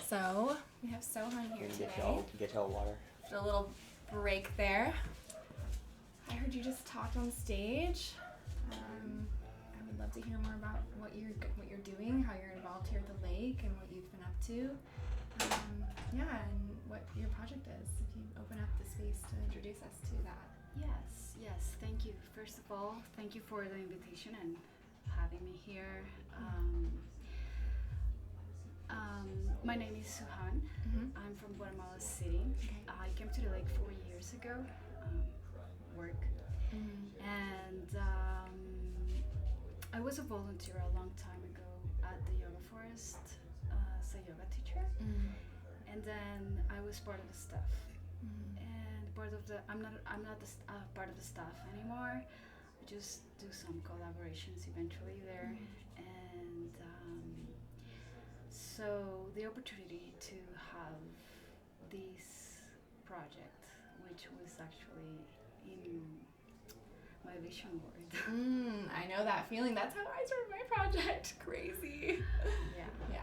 So we have Suhan here today. Get your water. After a little break there. I heard you just talked on stage. I would love to hear more about what you're doing, how you're involved here at the lake, and what you've been up to. And what your project is. If you open up the space to introduce us to that. Yes. Thank you. First of all, thank you for the invitation and having me here. My name is Suhan. I'm from Guatemala City. Okay. I came to the lake 4 years ago, work, and I was a volunteer a long time ago at the yoga forest as a yoga teacher, and then I was part of the staff. And I'm not part of the staff anymore. I just do some collaborations eventually there, and so the opportunity to have this project, which was actually in my vision board. I know that feeling. That's how I started my project. Crazy. Yeah.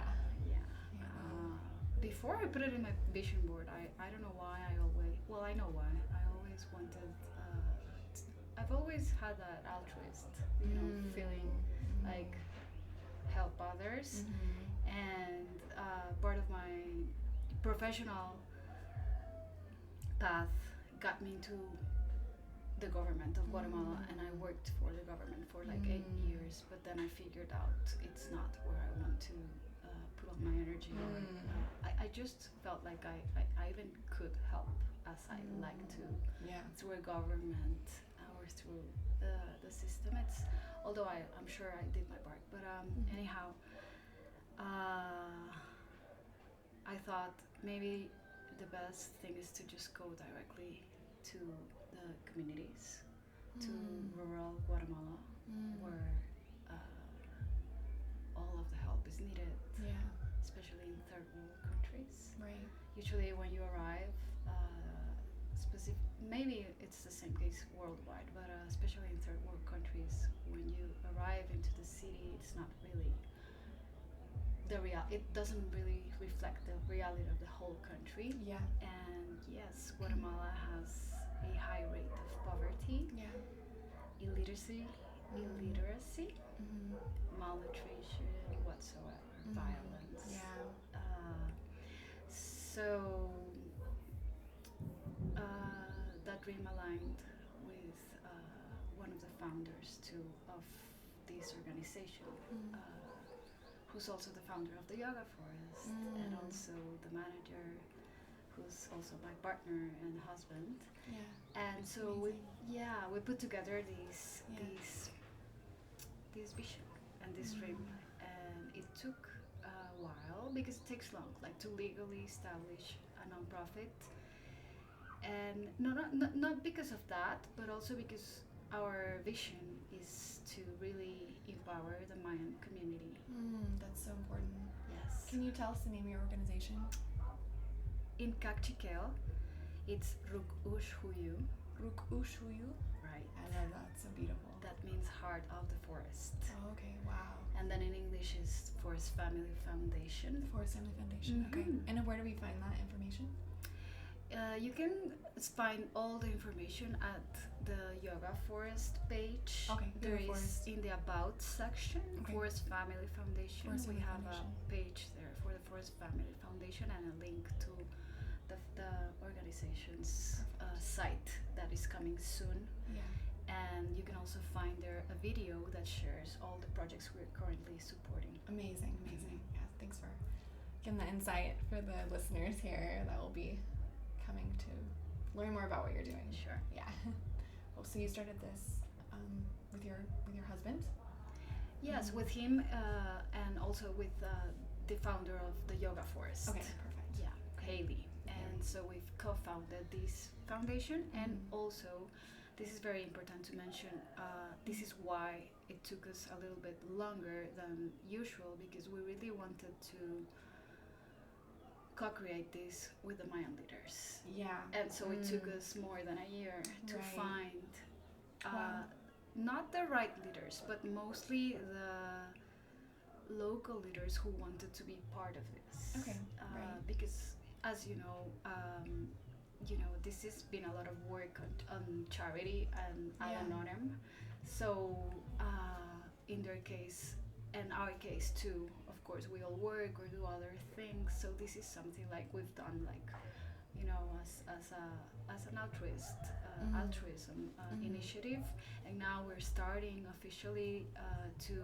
Before I put it in my vision board, I don't know why I know why. I always wanted, I've always had that altruist, feeling like help others. And part of my professional path got me into the government of Guatemala, and I worked for the government for like 8 years, but then I figured out it's not where I want to put all my energy. I just felt like I even could help as I like to through a government or through the system. Although I'm sure I did my part, but anyhow, I thought maybe the best thing is to just go directly to the communities, to rural Guatemala, where all of the help is needed, especially in third world countries. Right. Usually when you arrive, maybe it's the same case worldwide, but especially in third world countries, when you arrive into the city, it's not really it doesn't really reflect the reality of the whole country. And yes, Guatemala has a high rate of poverty, illiteracy, malnutrition, whatsoever, violence. So that dream aligned with one of the founders too of this organization, who's also the founder of the Yoga Forest, and also the manager, who's also my partner and husband. And so we put together this vision and this dream, and it took a while because it takes long, like to legally establish a nonprofit, and not because of that, but also because our vision is to really empower the Mayan community. That's so important. Yes. Can you tell us the name of your organization? In Cachiquel, it's RUKUX CHUPUP. RUKUX CHUPUP? Right. I love that. It's so beautiful. That means Heart of the Forest. Oh, okay. Wow. And then in English is Forest Family Foundation. Forest Family Foundation. Okay. And where do we find that information? You can find all the information at the Yoga Forest page. Okay. There is in the About section, Forest Family Foundation. We have a page there for the Forest Family Foundation and a link to the organization's site that is coming soon. And you can also find there a video that shares all the projects we're currently supporting. Amazing. Yeah, thanks for giving the insight for the listeners here that will be coming to learn more about what you're doing. Sure. Yeah. Well, so you started this with your husband? Yes, with him and also with the founder of the Yoga Forest. Okay, perfect. Yeah, Haley. And so we've co-founded this foundation, and also this is very important to mention. This is why it took us a little bit longer than usual, because we really wanted to co-create this with the Mayan leaders. And so it took us more than a year to find not the right leaders, but mostly the local leaders who wanted to be part of this. because as this has been a lot of work on charity and anonymous. So in their case, and our case too, of course, we all work or do other things. So this is something like we've done, like as an altruism initiative, and now we're starting officially to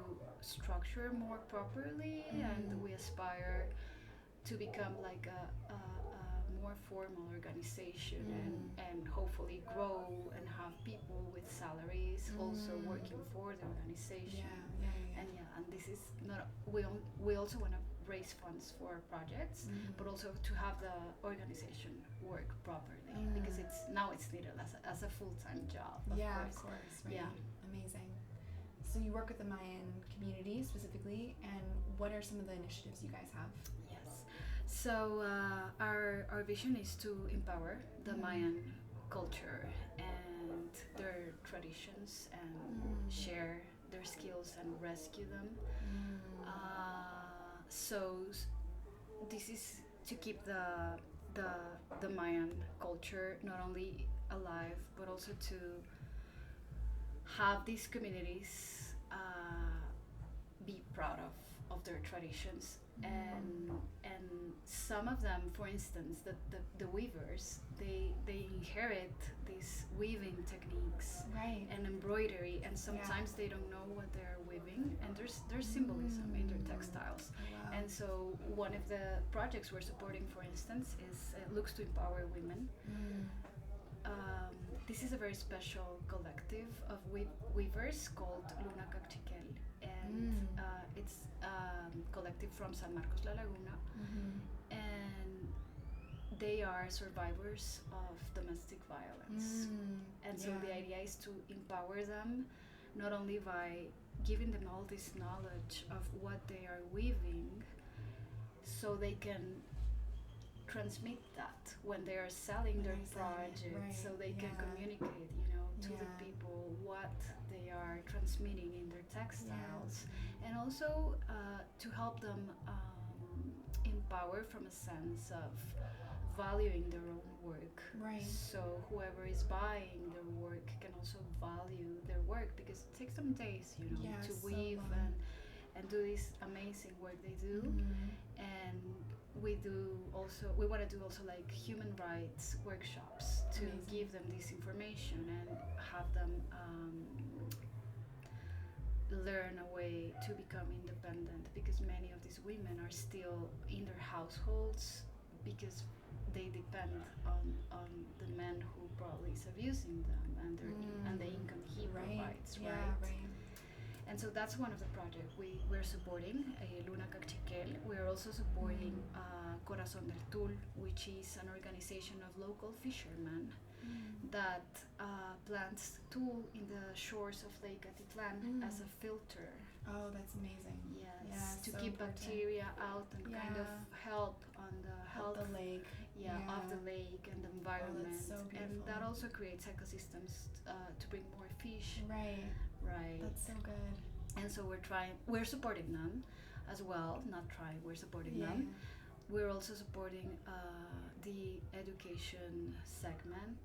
structure more properly, and we aspire to become like a more formal organization, and hopefully grow and have people with salaries also working for the organization. And this is not, we also want to raise funds for projects, but also to have the organization work properly, because it's needed as a full-time job, of course. Right. Yeah. Amazing. So you work with the Mayan community specifically, and what are some of the initiatives you guys have? Yes. So our vision is to empower the Mayan culture and their traditions, and share their skills and rescue them. So this is to keep the Mayan culture not only alive, but also to have these communities be proud of their traditions, and some of them, for instance, the weavers, they inherit these weaving techniques and embroidery, and sometimes they don't know what they're weaving, and there's symbolism in their textiles. And so one of the projects we're supporting, for instance, is looks to empower women. This is a very special collective of weavers called RUKUX CHUPUP, and it's a collective from San Marcos Laguna, and they are survivors of domestic violence. And so the idea is to empower them, not only by giving them all this knowledge of what they are weaving, so they can transmit that when they are selling their project, so they can communicate, to the people what they are transmitting in their textiles, and also to help them empower from a sense of valuing their own work. So whoever is buying their work can also value their work, because it takes them days, to weave and do this amazing work they do. And we want to do also like human rights workshops to give them this information and have them learn a way to become independent, because many of these women are still in their households because they depend on the man who probably is abusing them, and the income he provides, right? And so that's one of the projects we're supporting, RUKUX CHUPUP. We're also supporting Corazón del Tul, which is an organization of local fishermen that plants tul in the shores of Lake Atitlan as a filter. Oh, that's amazing. Yes, to keep bacteria out and kind of help on the health of the lake. Of the lake and the environment. Oh, that's so beautiful. And that also creates ecosystems to bring more fish. Right. That's so good. And so we're supporting them as well. We're supporting them. We're also supporting the education segment.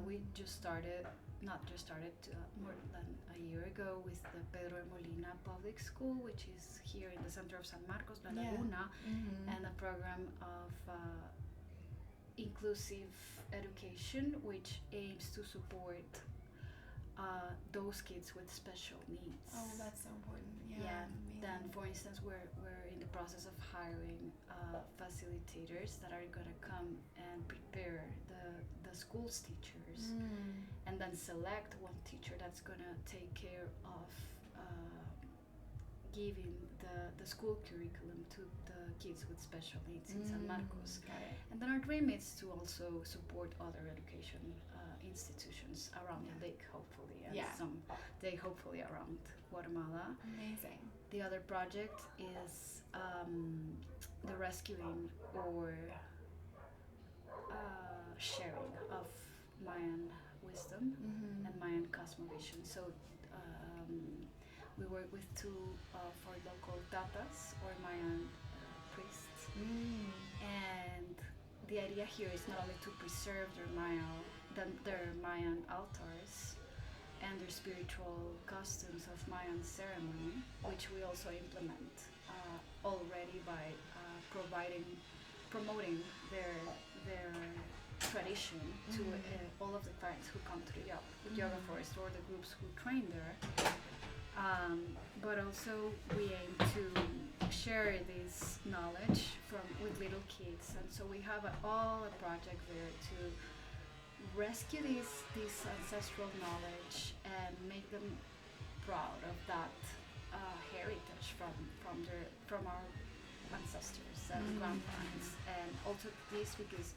We started more than a year ago with the Pedro Molino Pubic School, which is here in the center of San Marcos, La Laguna, and a program of inclusive education, which aims to support those kids with special needs. Oh, that's so important. Then, for instance, we're in the process of hiring facilitators that are gonna come and prepare the school's teachers, and then select one teacher that's gonna take care of giving the school curriculum to the kids with special needs in San Marcos. And then our dream is to also support other education institutions around the lake, hopefully, and someday hopefully around Guatemala. Amazing. The other project is the rescuing or sharing of Mayan wisdom and Mayan cosmovision. So we work with two of our local tatas or Mayan priests, and idea here is not only to preserve their Mayan altars and their spiritual customs of Mayan ceremony, which we also implement already by promoting their tradition to all of the clients who come to the yoga forest or the groups who train there. But also we aim to share this knowledge with little kids, and so we have a project there to rescue this ancestral knowledge and make them proud of that heritage from our ancestors and grandparents, and also this because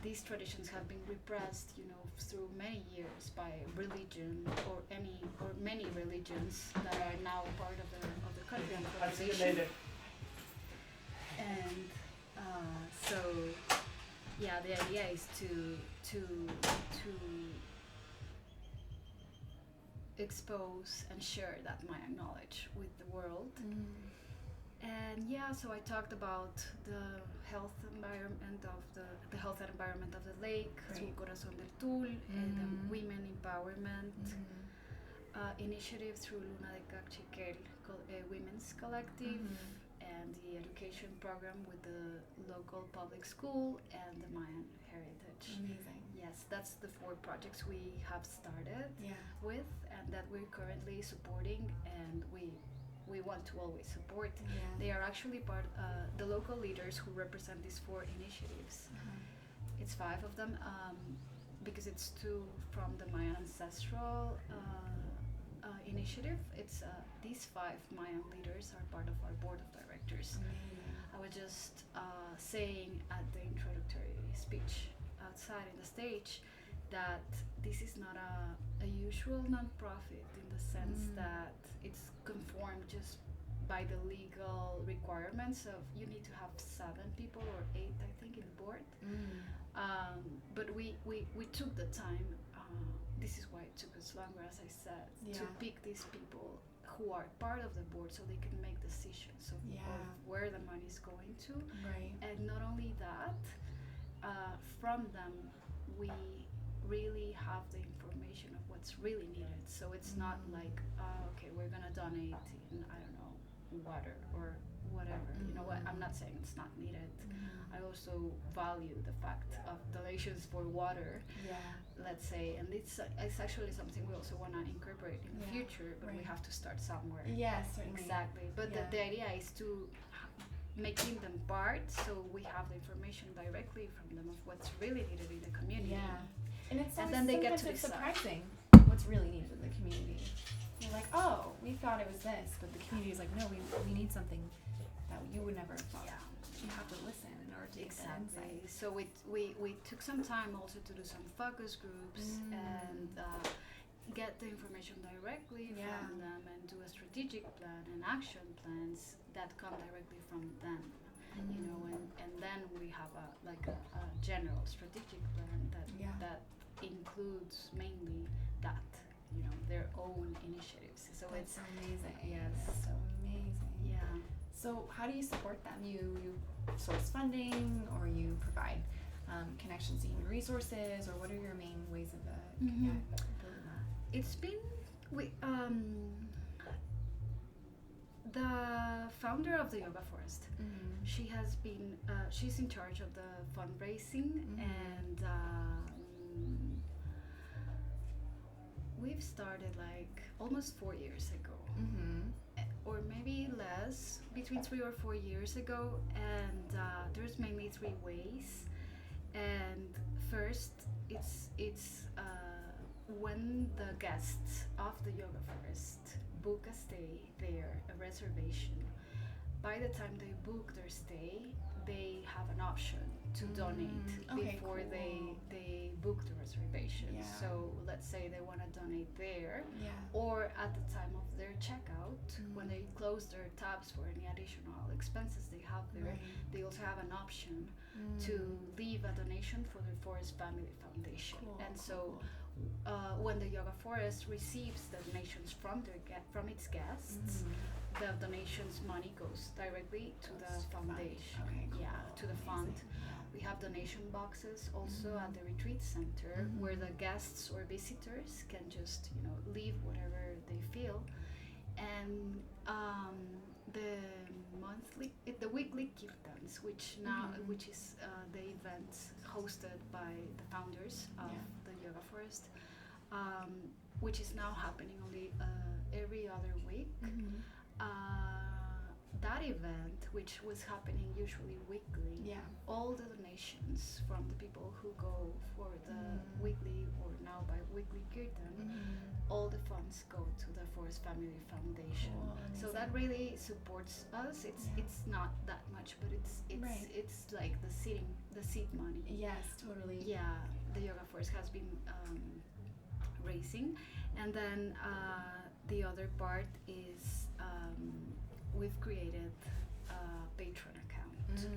these traditions have been repressed, through many years by religion or many religions that are now part of the country and population. And so, yeah, the idea is to expose and share that Mayan knowledge with the world. And yeah, so I talked about the health environment of the health and environment of the lake through Corazón del Tul, the women empowerment initiative through Luna de Cachiquel, Women's Collective, and the education program with the local public school and the Mayan heritage. Amazing. Yes, that's the 4 projects we have started with, and that we're currently supporting, and we want to always support. They are actually the local leaders who represent these 4 initiatives. It's 5 of them, because it's 2 from the Mayan Ancestral Initiative. It's these 5 Mayan leaders are part of our board of directors. I was just saying at the introductory speech outside in the stage that this is not a usual non-profit in the sense that it's conformed just by the legal requirements of you need to have 7 people or 8, I think, in the board. But we took the time, this is why it took us longer, as I said, to pick these people who are part of the board so they can make decisions of where the money is going to. And not only that, from them we really have the information of what's really needed. So it's not like, okay, we're gonna donate in, I don't know, water or whatever. You know what? I'm not saying it's not needed. I also value the fact of donations for water, let's say, and it's actually something we also want to incorporate in the future, but we have to start somewhere. Yes, certainly. Exactly. But the idea is to making them part, so we have the information directly from them of what's really needed in the community. And it's and then they get to it's decide. surprising what's really needed in the community. You're like, oh, we thought it was this, but the community's like, no, we need something that you would never have thought. You have to listen in order to get that insight. So we took some time also to do some focus groups and get the information directly from them and do a strategic plan and action plans that come directly from them. And then we have a general strategic plan that includes mainly that, their own initiatives. So it's amazing. Yes. It's so amazing. Yeah. So how do you support them? You source funding, or you provide connections to human resources, or what are your main ways of building that? It's been the founder of the Yoga Forest. She has been she's in charge of the fundraising, and we've started almost 4 years ago, or maybe less, between 3 or 4 years ago, and there's mainly 3 ways. And first, it's when the guests of the Yoga Forest book a stay there, a reservation. By the time they book their stay, they have an option to donate before they book the reservation. So let's say they want to donate there, or at the time of their checkout, when they close their tabs for any additional expenses they have there, they also have an option to leave a donation for the Forest Family Foundation. And so when the Yoga Forest receives the donations from its guests, the donations money goes directly to the foundation, to the fund. We have donation boxes also at the retreat center where the guests or visitors can just, you know, leave whatever they feel. And the weekly kirtans, which is the event hosted by the founders of the Yoga Forest, which is now happening only every other week. That event, which was happening usually weekly, all the donations from the people who go for the weekly or now bi-weekly kirtan, all the funds go to the Forest Family Foundation. So that really supports us. It's not that much, but it's like the seed money. Yes, totally. Yeah, the Yoga Forest has been raising, and then the other part is we've created a Patreon account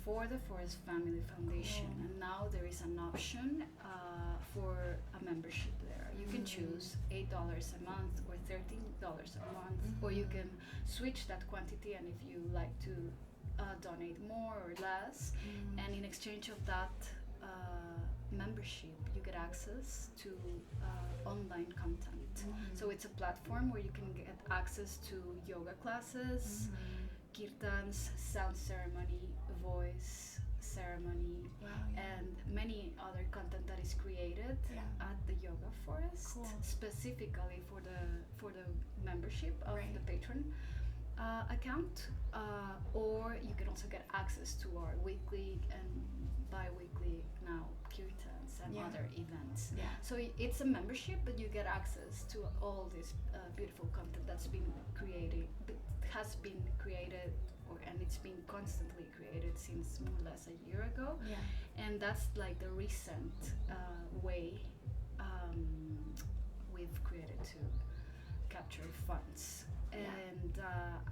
for the Forest Family Foundation, and now there is an option for a membership there. You can choose $8 a month or $13 a month, or you can switch that quantity, and if you like to donate more or less, and in exchange of that membership, you get access to online content. So it's a platform where you can get access to yoga classes, kirtans, sound ceremony, voice ceremony, and many other content that is created at the Yoga Forest, specifically for the membership of the patron account, or you can also get access to our weekly and bi-weekly now kirtans and other events. So it's a membership, but you get access to all this beautiful content that's been created, and it's been constantly created since more or less a year ago. And that's like the recent way we've created to capture funds. And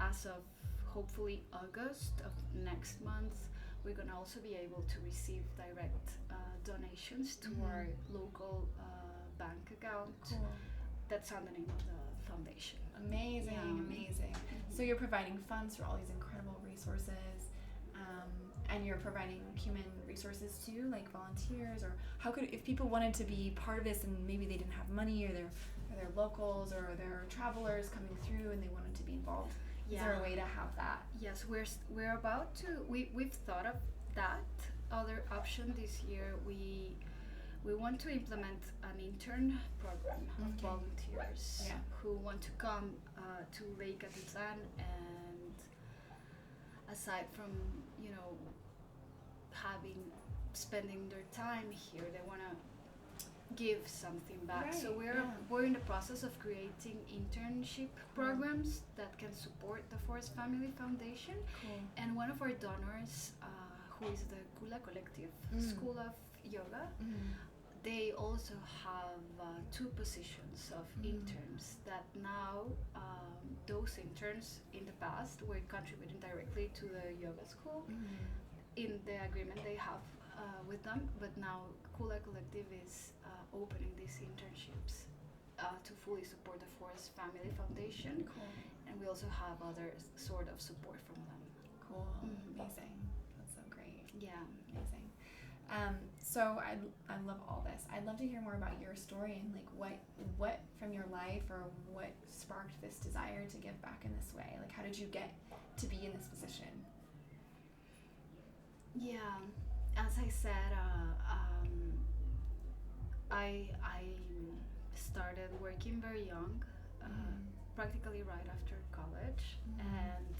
as of hopefully August of next month, we're going to also be able to receive direct donations to our local bank account. That's on the name of the foundation. Amazing. So you're providing funds for all these incredible resources, and you're providing human resources too, like volunteers, or how could, if people wanted to be part of this and maybe they didn't have money, or they're locals or they're travelers coming through and they wanted to be involved, is there a way to have that? Yes, we're about to, we've thought of that other option this year. We want to implement an intern program of volunteers who want to come to Lake Atitlan, and aside from, you know, spending their time here, they want to give something back. So we're in the process of creating internship programs that can support the Forest Family Foundation. And one of our donors, who is the Kula Collective School of Yoga, they also have 2 positions of interns that now those interns in the past were contributing directly to the yoga school in the agreement they have with them, but now Kula Collective is opening these internships to fully support the Forest Family Foundation. And we also have other sort of support from them. Amazing. That's so great. Amazing. So I love all this. I'd love to hear more about your story and like what from your life, or what sparked this desire to give back in this way. Like, how did you get to be in this position? As I said, I started working very young, practically right after college, and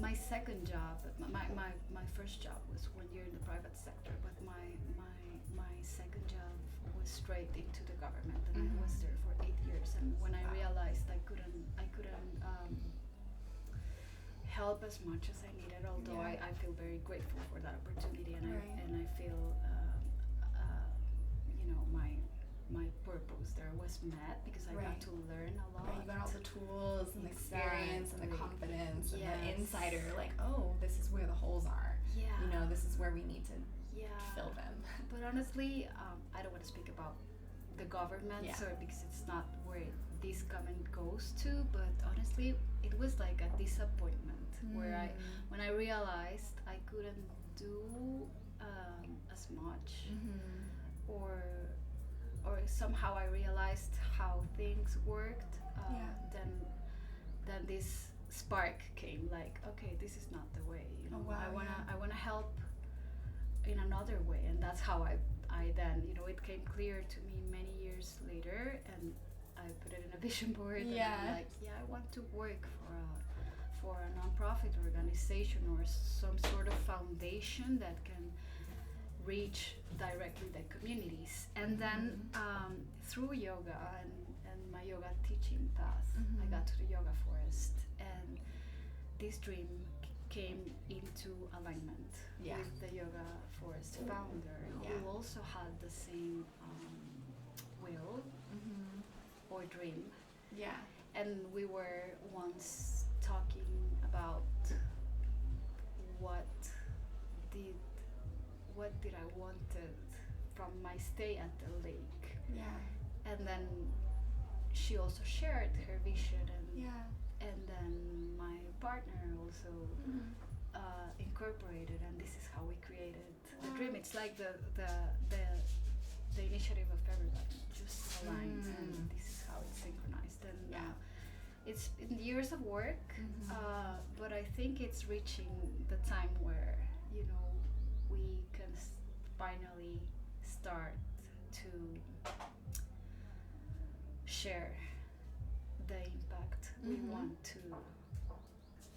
my second job, my first job was 1 year in the private sector, but my second job was straight into the government, and I was there for 8 years. And when I realized I couldn't help as much as I needed, although I feel very grateful for that opportunity, and I feel you know, my purpose there was met because I got to learn a lot. You got all the tools and the experience and the confidence and the insider, like, oh, this is where the holes are. You know, this is where we need to fill them. But honestly, I don't want to speak about the government, Yeah. so because it's not where this government goes to. But honestly, it was like a disappointment where when I realized I couldn't do as much, or somehow I realized how things worked. Then this spark came, like, okay, this is not the way, you know. Oh, wow, I wanna help in another way, and that's how I then, you know, it came clear to me many years later, and I put it in a vision board. And I'm like, I want to work for a non-profit organization or some sort of foundation that can reach directly the communities. And then through yoga and my yoga teaching path, I got to the yoga forest, and this dream came into alignment with the yoga forest founder, who also had the same will or dream. And we were once talking about what did I wanted from my stay at the lake. And then she also shared her vision, and then my partner also incorporated, and this is how we created the dream. It's like the initiative of everybody just aligned, and this is how it's synchronized. And it's been years of work, but I think it's reaching the time where, you know, we can finally start to share the impact we want to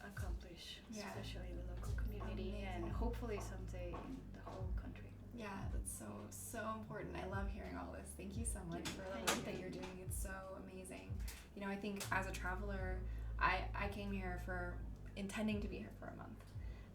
accomplish, especially in the local community. Amazing. And hopefully someday in the whole country. Yeah, that's so important. I love hearing all this. Thank you so much for the work that you're doing. It's so amazing. You know, I think as a traveler, I came here for intending to be here for a month,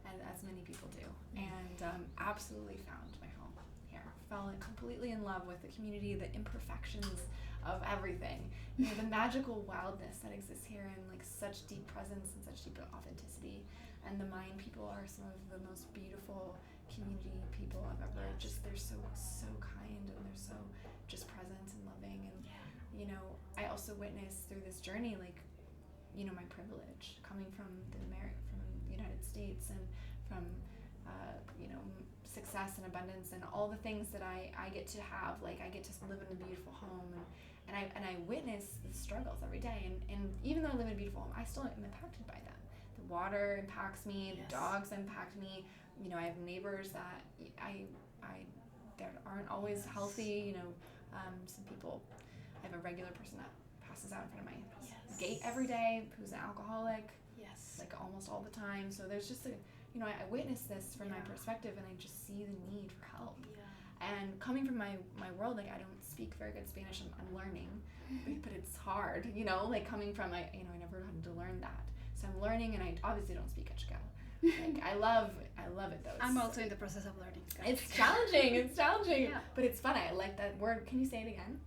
and as many people do, and absolutely found my home here. Fell completely in love with the community, the imperfections of everything, you know, the magical wildness that exists here, and like such deep presence and such deep authenticity. And the Mayan people are some of the most beautiful community people I've ever just, they're so kind, and they're so just present and loving. And you know, I also witnessed through this journey, like, you know, my privilege coming from the United States, and from you know, success and abundance and all the things that I get to have. Like, I get to live in a beautiful home, and I witness the struggles every day, and even though I live in a beautiful home, I still am impacted by them. The water impacts me, the dogs impact me. You know, I have neighbors that that aren't always healthy. You know, some people, I have a regular person that passes out in front of my gate every day, who's an alcoholic, like almost all the time. So there's just you know, I witness this from my perspective, and I just see the need for help. And coming from my world, like, I don't speak very good Spanish. I'm learning, but it's hard, you know, like coming from, I never had to learn that. So I'm learning, and I obviously don't speak Quechua. Like, I love it though. I'm also in the process of learning. It's challenging, but it's fun. I like that word. Can you say it again?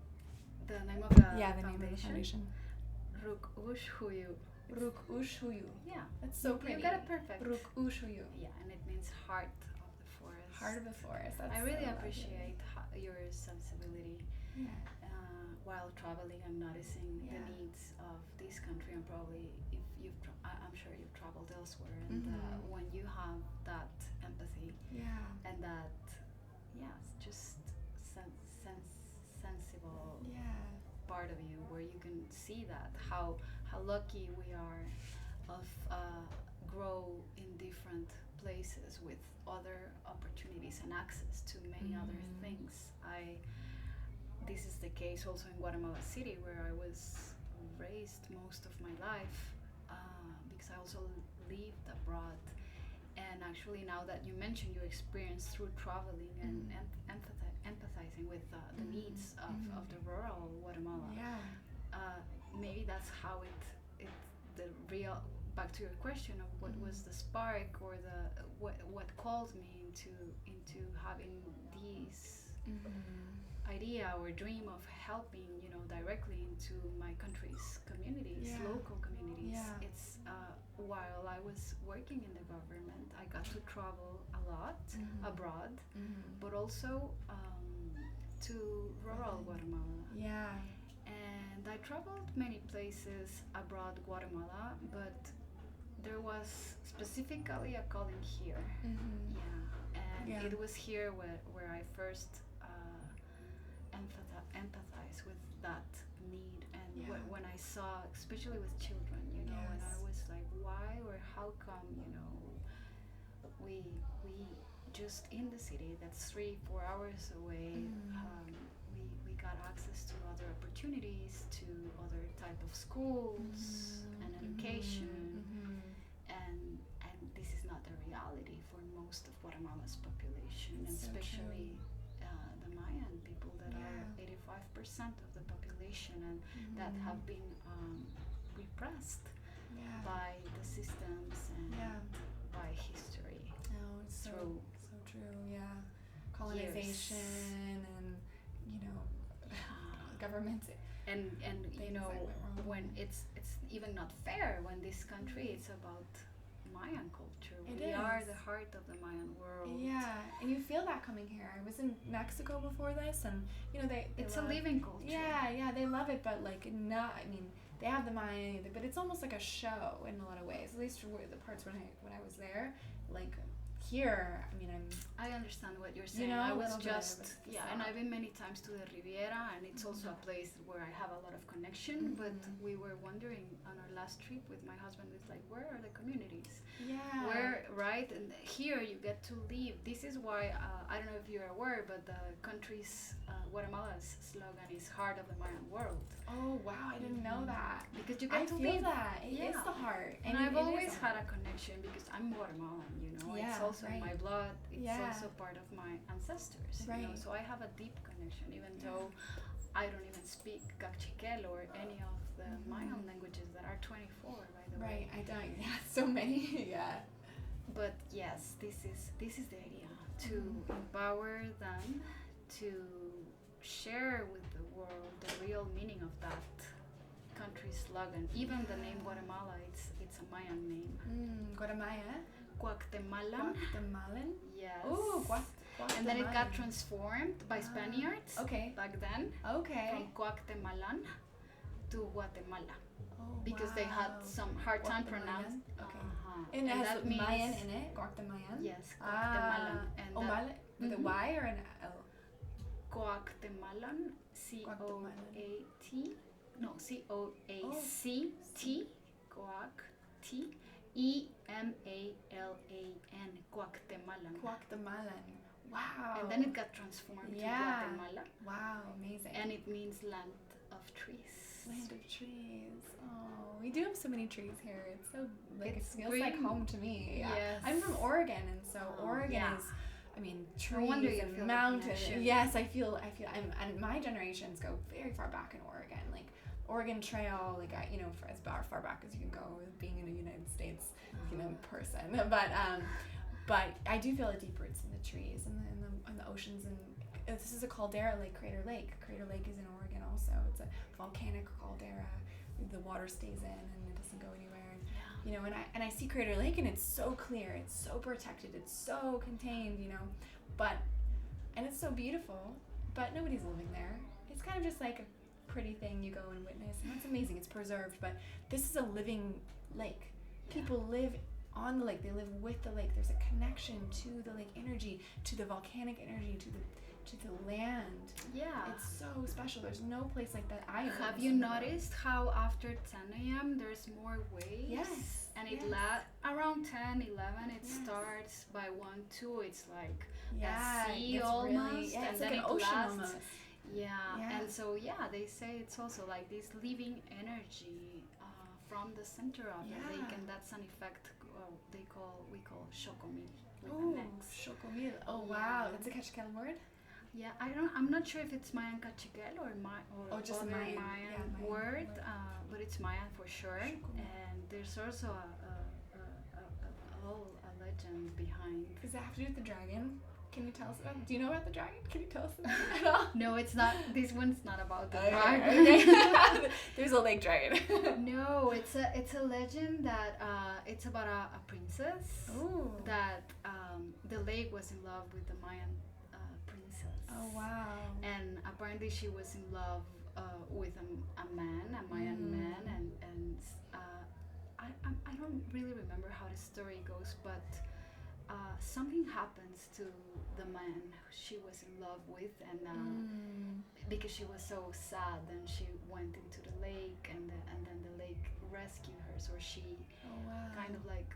The name of the the name of the foundation. RUKUX CHUPUP. RUKUX CHUPUP. Yeah. That's so pretty. You got it perfect. RUKUX CHUPUP. Yeah, and it means heart of the forest. Heart of the forest. That's I really appreciate your sensibility. While traveling, I'm noticing the needs of this country, and probably if I'm sure you've traveled elsewhere, and when you have that empathy and that just sensible part of you, where you can see that how lucky we are of grow in different places with other opportunities and access to many other things. This is the case also in Guatemala City, where I was raised most of my life, because I also lived abroad. And actually, now that you mentioned your experience through traveling and empathizing with the needs of the rural Guatemala, maybe that's how the real, back to your question of what was the spark, or what called me into having these idea or dream of helping, you know, directly into my country's communities, local communities. It's while I was working in the government, I got to travel a lot abroad, but also to rural Guatemala. Yeah. And I traveled many places abroad Guatemala, but there was specifically a calling here. Mm-hmm. Yeah, and Yeah. it was here where I first empathize with that need, and Yeah. when I saw, especially with children, you know, and I Yes. was like, why or how come, you know, we just in the city that's 3-4 hours away, we got access to other opportunities, to other type of schools and education, and this is not the reality for most of Guatemala's population, and It's so especially the Mayan people that are Yeah. 85% of the population, and that have been repressed Yeah. by the systems and Yeah. by history. No, it's so through true. Yeah. Colonization and government. and you Things know, that went wrong. when it's even not fair when this country it's about Mayan culture. It We are is. the heart of the Mayan world. Yeah, and you feel that coming here. I was in Mexico before this, and they It's a love, living culture. Yeah, they love it, but like not. I mean, they have the Mayan, but it's almost like a show in a lot of ways. At least for the parts when I was there, like here. I mean, I understand what you're saying. a I was little bit of just a and facade. I've been many times to the Riviera, and it's also a place where I have a lot of connection. But we were wondering on our last trip with my husband, it's like, where are the communities? Yeah. Where, right? And here you get to live. This is why I don't know if you're aware, but the country's Guatemala's slogan is "Heart of the Mayan World." Oh wow, I didn't know that. Because you I get to feel live. that. It is Yeah. the heart. And it I've is always the had heart. a connection because I'm Guatemalan, you know. Yeah, it's also in right. my blood. It's Yeah. also part of my ancestors, you know. Right. So I have a deep connection, even Yeah. though I don't even speak Cachiquel or any of the Mayan languages that are 24, by the way. Right, I don't. Yeah, so many. Yeah. But yes, this is the idea, to empower them, to share with the world the real meaning of that country's slogan. Even the name Guatemala, it's a Mayan name. Guatemala. Guatemalan. Guatemalan. Yes. Ooh, And then it got Guatemalan. transformed by Spaniards Okay. back then, Okay. from Guatemalan to Guatemala, Oh, because they had wow. some hard time Guatemalan? pronouncing. Okay. Uh-huh. And it has that means Mayan in it. Guatemalan. Yes, Guatemalan. And that Mayan with a Mhm. Y or an L? Guatemalan, C-O-A-C-T, Guac-T, E-M-A-L-A-N, Guatemalan. Guatemalan. Wow. And then it got transformed to Guatemala, Wow, amazing. and it means land of trees. Land of trees. Oh, we do have so many trees here. It's so like It's it feels like green. home to me. Yeah. Yes. I'm from Oregon, and so Oh, Oregon yeah. is, I mean, No wonder trees you and feel the mountains. connection. Yes, I feel. And my generations go very far back in Oregon. Like Oregon Trail, like for as far back as you can go with being in a United States, person. But I do feel a deep roots in the trees and the oceans, and this is a caldera lake, Crater Lake. Crater Lake is in Oregon also. It's a volcanic caldera. The water stays in and it doesn't go anywhere. And, and I see Crater Lake, and it's so clear, it's so protected, it's so contained, and it's so beautiful, but nobody's living there. It's kind of just like a pretty thing you go and witness, and that's amazing. It's preserved, but this is a living lake. People live on the lake, they live with the lake. There's a connection to the lake energy, to the volcanic energy, to the land. Yeah. It's so special. There's no place like that I Have you noticed how after 10 a.m. there's more waves? Yes. And it yes. around 10, 11 it Yes. starts, by 1, 2 it's like Yeah, a sea it's almost, really, yeah, and it's then like an it ocean lasts. almost. Yeah, and so they say it's also like this living energy from the center of the lake, and that's an effect we call shokomil with Oh, an X. chocomil. Oh wow, Yeah. that's a Cachiquel word. Yeah, I'm not sure if it's Mayan Cachiquel or Just a other Mayan, Mayan, Mayan word, word. but it's Mayan for sure. Shokomil. And there's also a legend behind. Does it have to do with the dragon? Can you tell us about? Do you know about the dragon? Can you tell us about it at all? No, it's not. This one's not about the Okay, dragon. okay. There's a lake dragon. No, it's a legend that it's about a princess Ooh. that the lake was in love with the Mayan prince princess. Oh wow. And apparently she was in love with a man, a Mayan man, and I don't really remember how the story goes, but something happens to the man she was in love with, and because she was so sad, then she went into the lake, and then the lake rescued her, so she kind of like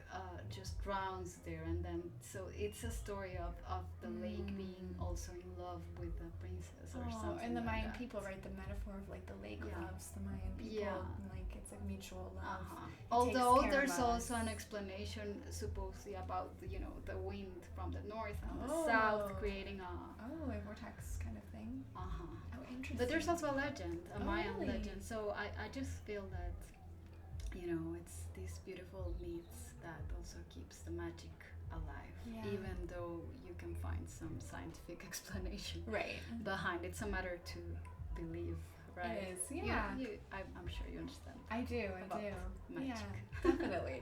just drowns there, and then so it's a story of the lake being also in love with the princess or something. And the like Mayan that. people, right? The metaphor of like the lake loves the Mayan people, and like it's a mutual love. Although there's also an explanation supposedly about the wind from the north and the south creating a vortex kind of thing. Oh, interesting. But there's also a legend, a Mayan really? legend. So I just feel that it's these beautiful myths that also keeps the magic alive, even though you can find some scientific explanation behind it. It's a matter to believe, right? It is, yeah. I'm sure you understand. I do. Magic. Yeah, definitely,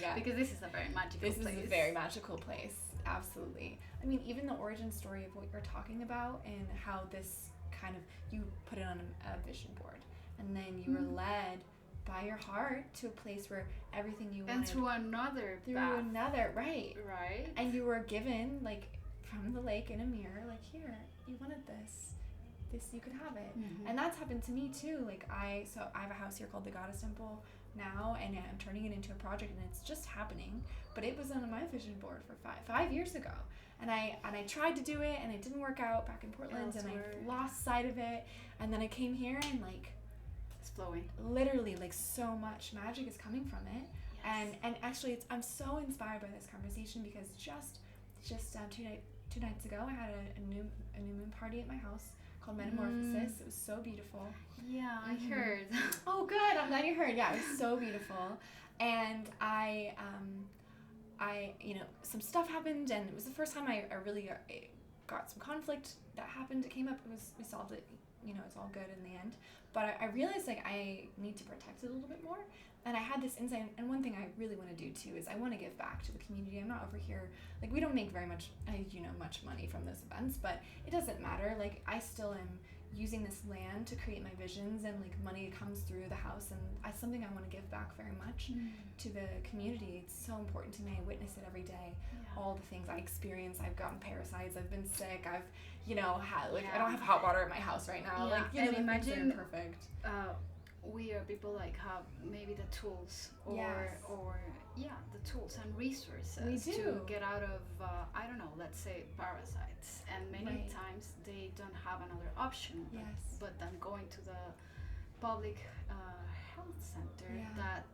yeah. Because this is a very magical place. This is a very magical place, absolutely. I mean, even the origin story of what you're talking about and how this kind of, you put it on a vision board, and then you were led by your heart to a place where everything you wanted. And through another path. Right. And you were given, like, from the lake in a mirror, like, here, you wanted this, you could have it. And that's happened to me too. Like, I have a house here called the Goddess Temple now, and I'm turning it into a project, and it's just happening. But it was on my vision board for five years ago. And I tried to do it, and it didn't work out back in Portland, and I lost sight of it. And then I came here, and like, it's flowing. Literally, like, so much magic is coming from it. Yes. And actually, I'm so inspired by this conversation because just 2 nights ago, I had a new moon party at my house called Metamorphosis. It was so beautiful. Yeah, I heard. Oh, good. I'm glad you heard. Yeah, it was so beautiful. And I some stuff happened, and it was the first time I really got some conflict that happened. It came up. We solved it. It's all good in the end. But I realized, like, I need to protect it a little bit more. And I had this insight, and one thing I really want to do too is I want to give back to the community. I'm not over here, like, we don't make very much, much money from those events, but it doesn't matter. Like, I still am using this land to create my visions, and like money comes through the house, and it's something I want to give back very much to the community. It's so important to me. I witness it every day. All the things I experience. I've gotten parasites. I've been sick. I've had, like, I don't have hot water at my house right now. Like, and imagine things are perfect. We are people like have maybe the tools or the tools and resources to get out of let's say parasites, and many times they don't have another option but then going to the public health center. That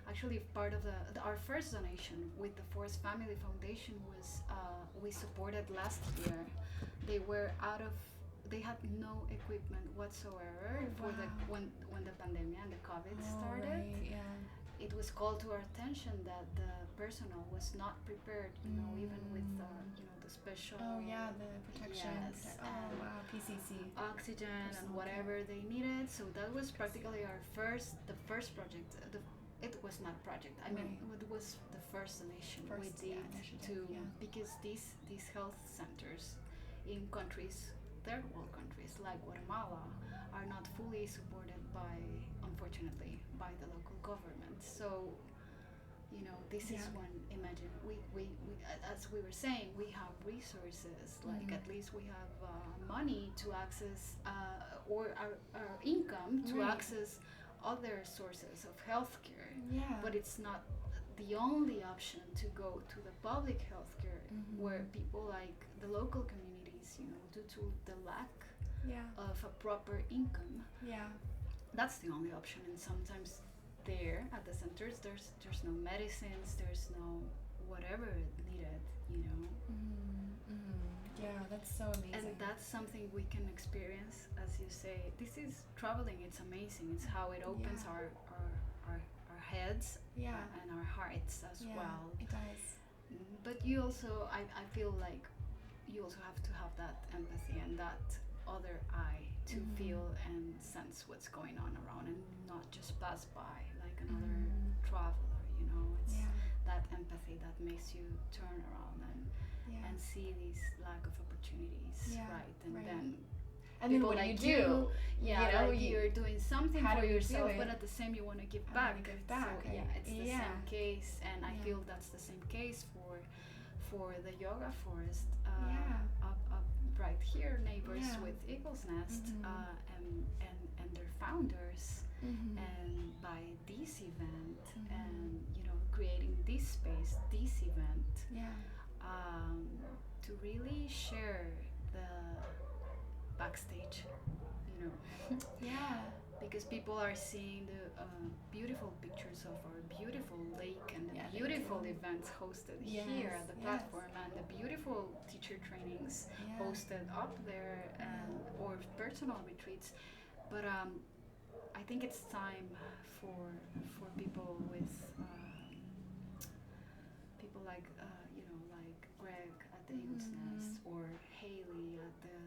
actually part of our first donation with the Forest Family Foundation was we supported last year. They had no equipment whatsoever when the pandemic and the COVID started. It was called to our attention that the personnel was not prepared, even with the special the protection. PCC, oxygen and whatever they needed. So that was practically the first project. It was not a project. I mean, it was the first donation we did because these health centers in countries, third world countries like Guatemala, are not fully supported unfortunately, by the local government. So, this is when, imagine, we as we were saying, we have resources, like at least we have money to access or our income to access other sources of healthcare. But it's not the only option to go to the public healthcare where people like the local communities, due to the lack of a proper income, that's the only option. And sometimes there at the centers there's no medicines, there's no whatever needed, That's so amazing. And that's something we can experience, as you say. This is traveling. It's amazing. It's how it opens our heads and our hearts as well. It does. But you also, I feel like you also have to have that empathy and that other eye to feel and sense what's going on around, and not just pass by like another traveler. It's that empathy that makes you turn around and see this lack of opportunities, right? And then what like do you do? Like you're doing something for yourself, but at the same you want to give back. So it's the same case, and I feel that's the same case for the yoga forest up right here, neighbors with Eagle's Nest, and their founders, and by this event, and creating this space, this event, to really share the backstage, because people are seeing the beautiful pictures of our beautiful lake and the beautiful events hosted here at the platform, and the beautiful teacher trainings hosted up there, or personal retreats. But I think it's time for people with people like like Greg at the Eagle's Nest, or Haley at the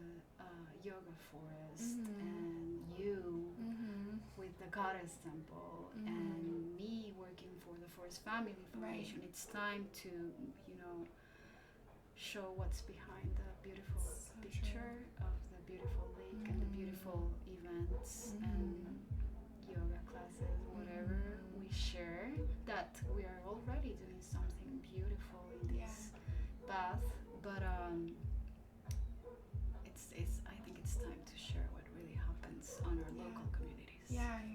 Yoga Forest, and you with the Goddess Temple, and me working for the Forest Family Foundation. It's time to show what's behind the beautiful picture of the beautiful lake and the beautiful events and yoga classes, whatever we share, that we are already doing something beautiful in this path. But I think it's time to share what really happens on our local communities. I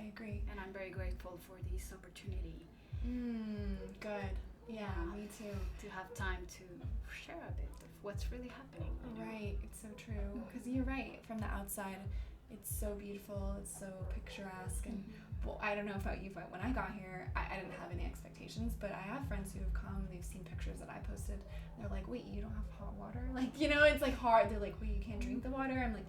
agree. And I'm very grateful for this opportunity. Good. Me too. To have time to share a bit of what's really happening. Right, it's so true. Because you're right, from the outside, it's so beautiful, it's so picturesque, and well, I don't know about you, but when I got here, I didn't have any expectations, but I have friends who have come, they've seen pictures that I posted, they're like, wait, you don't have hot water? Like, it's like hard, they're like, wait, you can't drink the water? I'm like,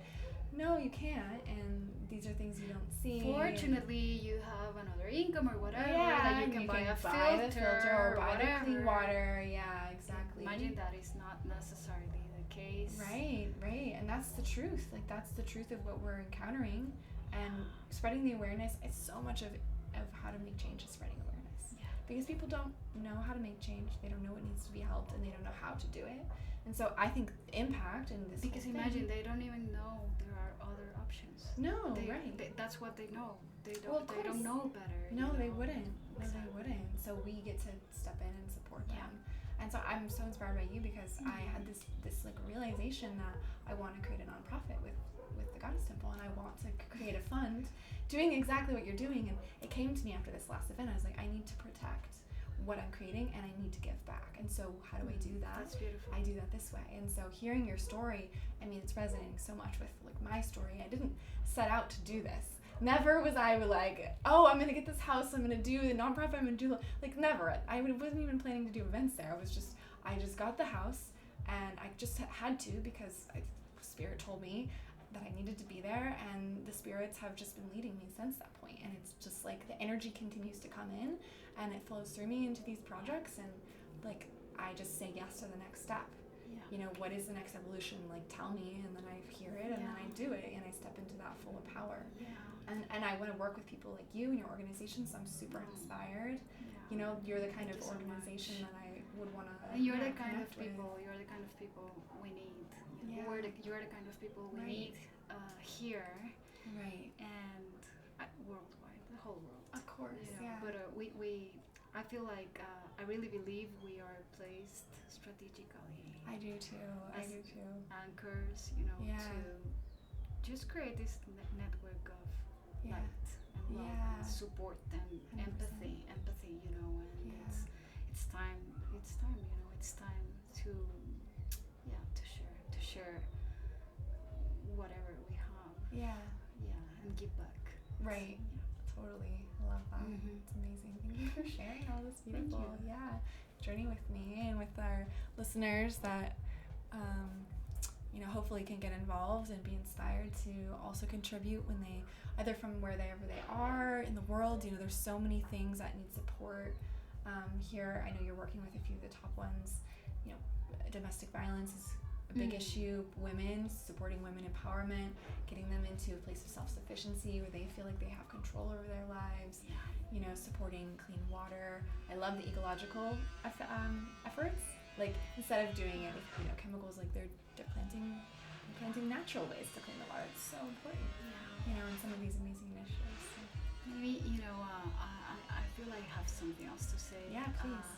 no, you can't, and these are things you don't see. Fortunately, you have another income or whatever, that you can buy a filter or buy the clean water. Yeah, exactly. Imagine that is not necessarily the case. Right, and that's the truth. Like, that's the truth of what we're encountering, and spreading the awareness is so much of how to make change is spreading awareness. Because people don't know how to make change, they don't know what needs to be helped, and they don't know how to do it. And so I think impact in this because imagine they don't even know there are other options. No, that's what they know. They don't know better. No, they wouldn't. No, they wouldn't. So we get to step in and support them. And so I'm so inspired by you, because I had this like realization that I want to create a nonprofit with the Goddess Temple, and I want to create a fund doing exactly what you're doing. And it came to me after this last event. I was like, I need to protect what I'm creating, and I need to give back. And so how do I do that? That's beautiful. I do that this way. And so hearing your story, I mean, it's resonating so much with like my story. I didn't set out to do this. Never was I like, oh, I'm gonna get this house, I'm gonna do the nonprofit, I'm gonna do like never. I wasn't even planning to do events there. I just got the house, and I just had to, because Spirit told me that I needed to be there, and the spirits have just been leading me since that point. And it's just like the energy continues to come in, and it flows through me into these projects, and like I just say yes to the next step. What is the next evolution? Like, tell me, and then I hear it, and then I do it, and I step into that full of power. And I want to work with people like you and your organization, so I'm super inspired. You're the kind of organization that I would want to. And you're the kind of people. You're the kind of people we need. You're the kind of people we need here. Right. And worldwide, the whole world. Of course. But I feel like I really believe we are placed strategically. I do too. Anchors, to just create this network of light and love and support and 100%. empathy, and it's time, it's time to share whatever we have. And give back. Right. Totally. I love that. It's amazing. Thank you for sharing all this beautiful journey with me and with our listeners that hopefully can get involved and be inspired to also contribute when they, either from wherever they are in the world. There's so many things that need support here. I know you're working with a few of the top ones. Domestic violence is a big issue. Women, supporting women empowerment, getting them into a place of self-sufficiency where they feel like they have control over their lives. Supporting clean water. I love the ecological efforts. Like, instead of doing it with, you know, chemicals, like they're planting natural ways to clean the water. It's so important, you know, in some of these amazing initiatives. So. Maybe, you know, I feel like I have something else to say. Yeah, please.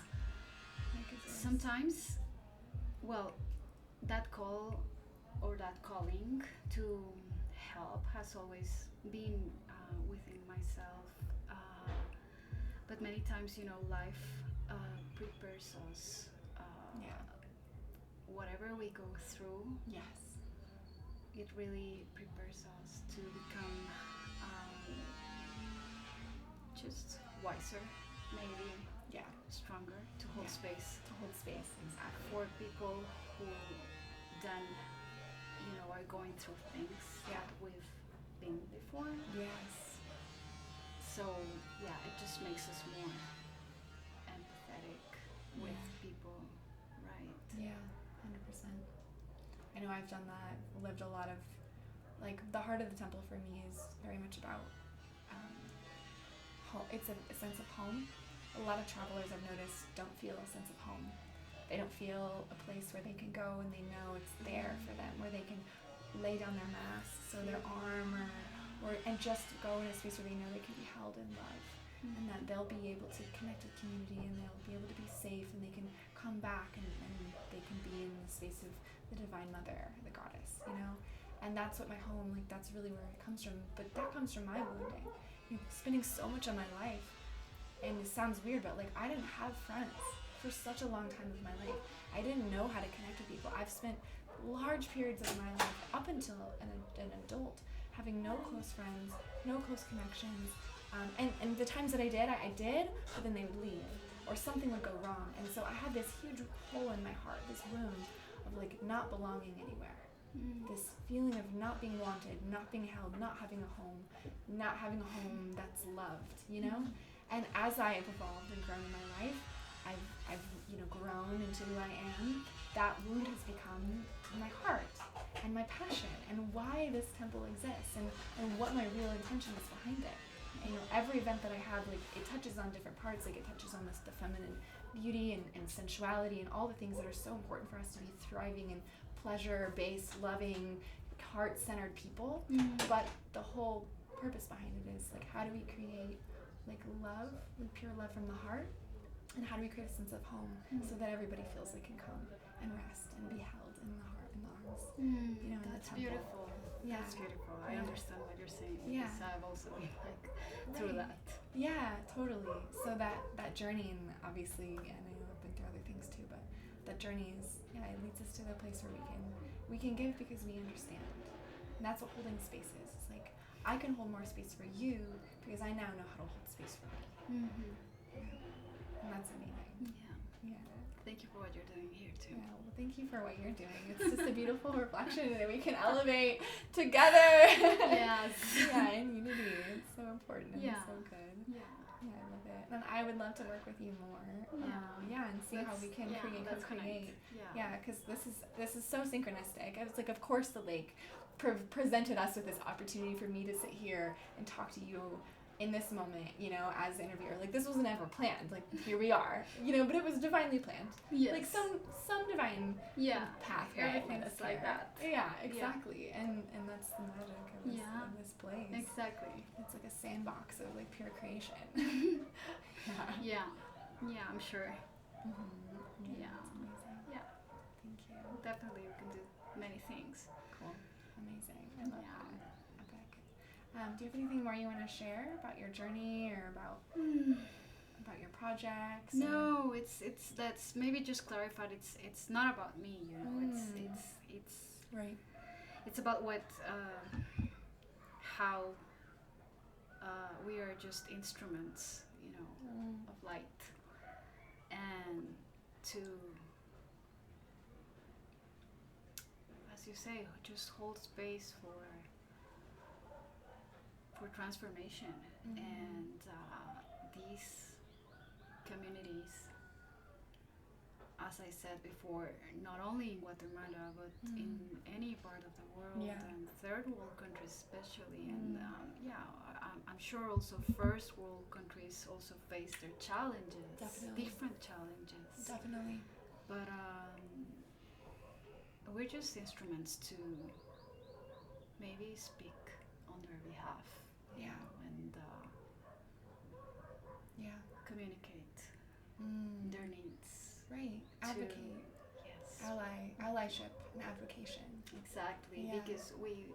Sometimes, well, that call or that calling to help has always been within myself. But many times, you know, life prepares us. Whatever we go through, yes, it really prepares us to become just wiser, maybe stronger, to hold space. To hold space, exactly. For people who then, you know, are going through things that we've been before. Yes. So, yeah, it just makes us more empathetic with people, right? Yeah, 100%. I know I've done that, lived a lot of, like, the heart of the temple for me is very much about, it's a sense of home. A lot of travelers I've noticed don't feel a sense of home. They don't feel a place where they can go and they know it's there for them, where they can lay down their masks or their arm and just go in a space where they know they can be held in love, and that they'll be able to connect with community and they'll be able to be safe and they can come back and they can be in the space of the Divine Mother, the Goddess, you know? And that's what my home, like, that's really where it comes from. But that comes from my wounding. You know, spending so much of my life, and it sounds weird, but like I didn't have friends for such a long time of my life. I didn't know how to connect with people. I've spent large periods of my life up until an adult having no close friends, no close connections, and the times that I did, but then they would leave or something would go wrong, and so I had this huge hole in my heart, this wound of like not belonging anywhere. This feeling of not being wanted, not being held, not having a home that's loved, you know? And as I have evolved and grown in my life, I've you know, grown into who I am. That wound has become my heart and my passion and why this temple exists and what my real intention is behind it. And, you know, every event that I have, like, it touches on different parts, like it touches on the feminine beauty and sensuality and all the things that are so important for us to be thriving and pleasure-based, loving, heart-centered people. But the whole purpose behind it is, like, how do we create, like, love, like pure love from the heart, and how do we create a sense of home so that everybody feels they can come and rest and be held in the heart, in the arms, you know, in the temple. Beautiful. Yeah. That's beautiful. I understand what you're saying. Yeah. Because I've also been like through that. Yeah, totally. So that journey, and obviously, and I know I've been through other things too, but that journey is, it leads us to the place where we can give because we understand. And that's what holding space is. It's like, I can hold more space for you because I now know how to hold space for me. And that's amazing. Yeah. Thank you for what you're doing here too. Yeah, well, thank you for what you're doing. It's just a beautiful reflection that we can elevate together. Yes. Yeah, in unity. It's so important and Yeah. so good. Yeah. Yeah, I love it. And I would love to work with you more. And see how we can create. Yeah, because this is so synchronistic. I was like, of course the lake presented us with this opportunity for me to sit here and talk to you in this moment, you know, as an interviewer. Like, this was never planned. Like, here we are, you know, but it was divinely planned. Yes. Like some divine pathway. Everything's like that. Yeah, exactly. And that's the magic of this place. Exactly. It's like a sandbox of like pure creation. Yeah, I'm sure. Yeah. It's amazing. Yeah. Thank you. Definitely we can do many things. Cool. Amazing. I love that. Epic. Do you have anything more you want to share about your journey or about your projects? No, it's that's maybe just clarified. It's not about me, you know. It's right. It's about what how we are just instruments, you know, of light, and to, as you say, just hold space for transformation. And these communities, as I said before, not only in Guatemala but in any part of the world, and third world countries especially, and I'm sure also first world countries also face their challenges, different challenges. Definitely. but we're just instruments to maybe speak on their behalf. Yeah. And Yeah. communicate their needs. Right. Advocate. Yes. Allyship and advocation. Exactly. Yeah. Because we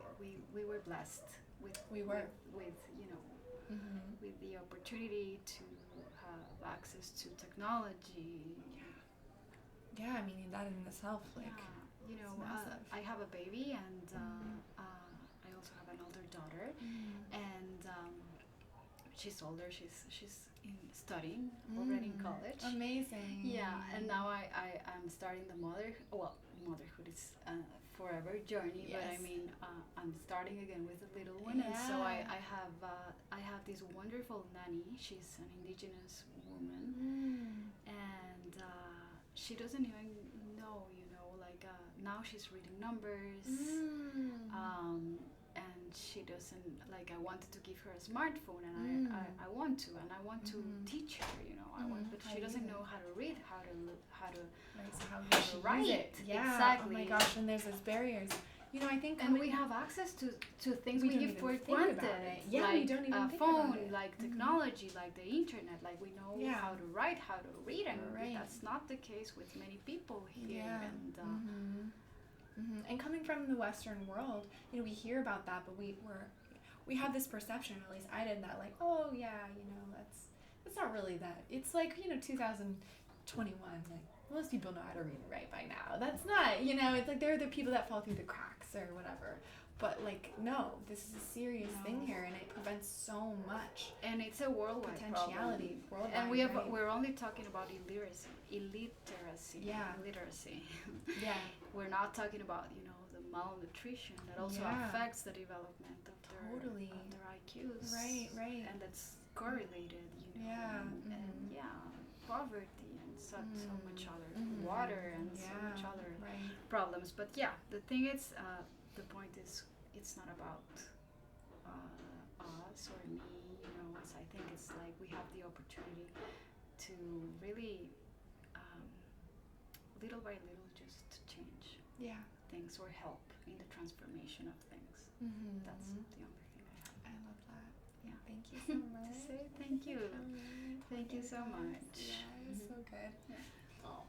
were blessed with We were. with you know with the opportunity to have access to technology. Yeah, I mean that in itself, like. Yeah. You know, it's massive. I have a baby, and I also have an older daughter, and she's older. She's studying already in college. Amazing. Yeah, and now I'm starting the motherhood is forever journey, but I Yes. mean I'm starting again with a little one, and so Yeah. I have this wonderful nanny. She's an indigenous woman, and she doesn't even know, like now she's reading numbers, and she doesn't, like, I wanted to give her a smartphone, and I want to, and I want to teach her, I want, but she doesn't know how to read, how to Right, so how how does to she write use it? Yeah. exactly. Oh my gosh, and there's those barriers. I think And we have access to things We we don't give even for think granted. about it. Yeah, like we don't even a think phone, about it. like technology, like the internet, like we know Yeah. how to write, how to read, and Right. that's not the case with many people here. Yeah. And And coming from the Western world, we hear about that, but we have this perception, at least I did, that like, oh yeah, that's not really that. It's like 2021, like most people know how to read and write by now. That's not, it's like there are the people that fall through the cracks or whatever. But like, no, this is a serious thing here, and it prevents so much. And it's a worldwide potentiality, problem. worldwide, And right? we're only talking about illiteracy. Yeah. Illiteracy. Yeah. We're not talking about the malnutrition that also Yeah. affects the development of Totally. their IQs. Right. And that's correlated. Yeah. And poverty and so much other water and so much other Right. problems. But yeah, the thing is, the point is, it's not about us or me. I think it's like we have the opportunity to really, little by little, just change things or help in the transformation of things. That's the only thing I have. I love that. Yeah. Thank you so much. To say thank you. Thank you so much. Yeah, it was so good. Yeah. Oh.